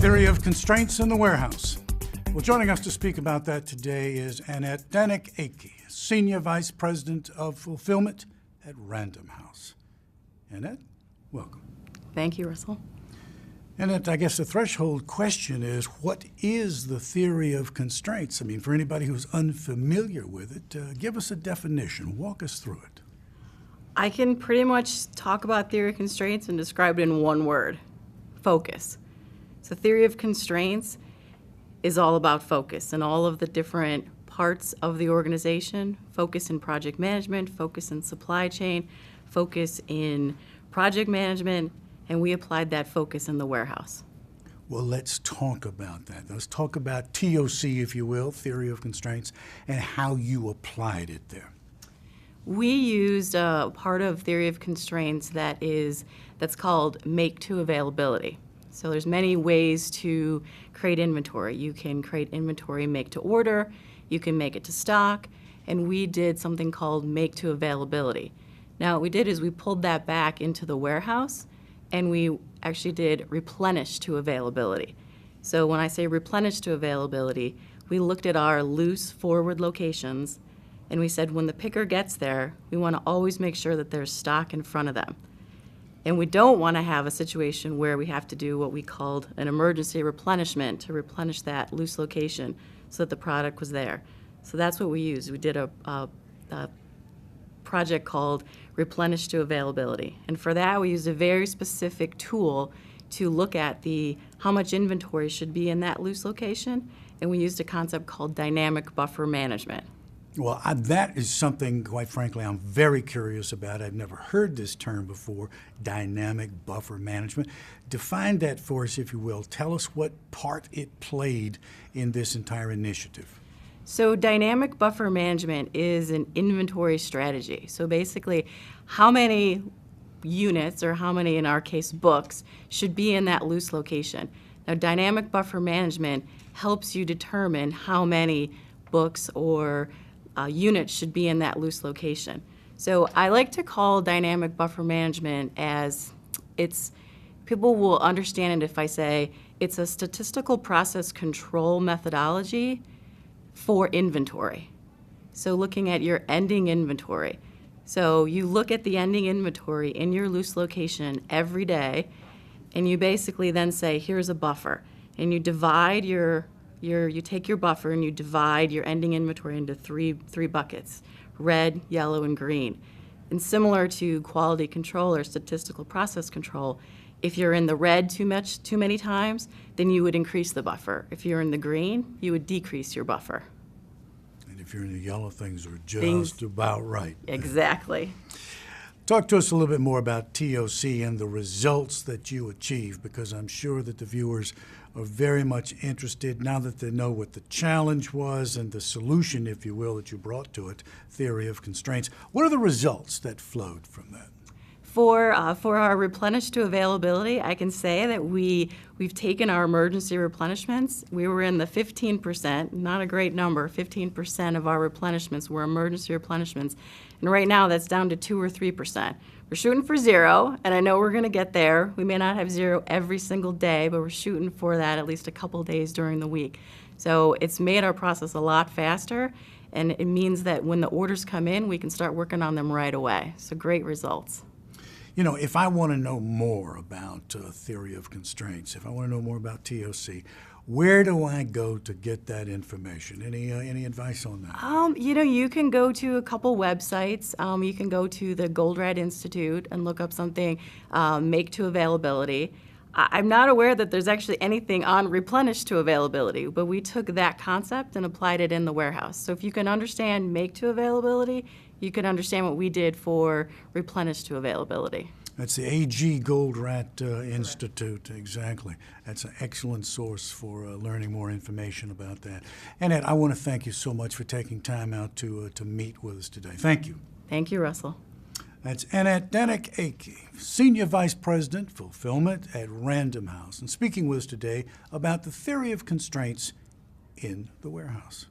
Theory of constraints in the warehouse. Well, joining us to speak about that today is Annette Danek-Akey, Senior Vice President of Fulfillment at Random House. Annette, welcome. Thank you, Russell. Annette, I guess the threshold question is, what is the theory of constraints? I mean, for anybody who's unfamiliar with it, give us a definition. Walk us through it. I can pretty much talk about theory of constraints and describe it in one word: focus. So theory of constraints is all about focus and all of the different parts of the organization: focus in project management, focus in supply chain, focus in project management, and we applied that focus in the warehouse. Well, let's talk about that. Let's talk about TOC, if you will, theory of constraints, and how you applied it there. We used a part of theory of constraints that's called make to availability. So there's many ways to create inventory. You can create inventory make to order, you can make it to stock, and we did something called make to availability. Now what we did is we pulled that back into the warehouse, and we actually did replenish to availability. So when I say replenish to availability, we looked at our loose forward locations, and we said when the picker gets there, we want to always make sure that there's stock in front of them. And we don't want to have a situation where we have to do what we called an emergency replenishment to replenish that loose location so that the product was there. So that's what we used. We did a project called Replenish to Availability. And for that, we used a very specific tool to look at how much inventory should be in that loose location. And we used a concept called dynamic buffer management. Well, that is something, quite frankly, I'm very curious about. I've never heard this term before, dynamic buffer management. Define that for us, if you will. Tell us what part it played in this entire initiative. So dynamic buffer management is an inventory strategy. So basically, how many units, or how many, in our case, books, should be in that loose location. Now, dynamic buffer management helps you determine how many books or units should be in that loose location. So I like to call dynamic buffer management people will understand it if I say it's a statistical process control methodology for inventory. So looking at your ending inventory. So you look at the ending inventory in your loose location every day, and you basically then say, here's a buffer. And you divide you take your buffer and you divide your ending inventory into three buckets: red, yellow, and green. And similar to quality control or statistical process control, if you're in the red too many times, then you would increase the buffer. If you're in the green, you would decrease your buffer. And if you're in the yellow, things are just about right. Exactly. Talk to us a little bit more about TOC and the results that you achieved, because I'm sure that the viewers are very much interested now that they know what the challenge was and the solution, if you will, that you brought to it, theory of constraints. What are the results that flowed from that? For our replenish to availability, I can say that we've taken our emergency replenishments. We were in the 15%, not a great number. 15% of our replenishments were emergency replenishments, and right now that's down to 2 or 3%. We're shooting for 0, and I know we're going to get there. We may not have 0 every single day, but we're shooting for that at least a couple days during the week. So it's made our process a lot faster, and it means that when the orders come in, we can start working on them right away. So great results. You know, if I want to know more about theory of constraints, if I want to know more about TOC, where do I go to get that information? Any advice on that? You can go to a couple websites. You can go to the Goldratt Institute and look up something, make to availability. I'm not aware that there's actually anything on replenish to availability, but we took that concept and applied it in the warehouse. So if you can understand make to availability, you can understand what we did for replenish to availability. That's the A.G. Goldratt Institute, exactly. That's an excellent source for learning more information about that. Annette, I want to thank you so much for taking time out to meet with us today. Thank you. Thank you, Russell. That's Annette Danek-Akey, Senior Vice President, Fulfillment at Random House, and speaking with us today about the theory of constraints in the warehouse.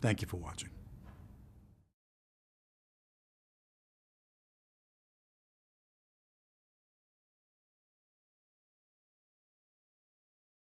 Thank you for watching.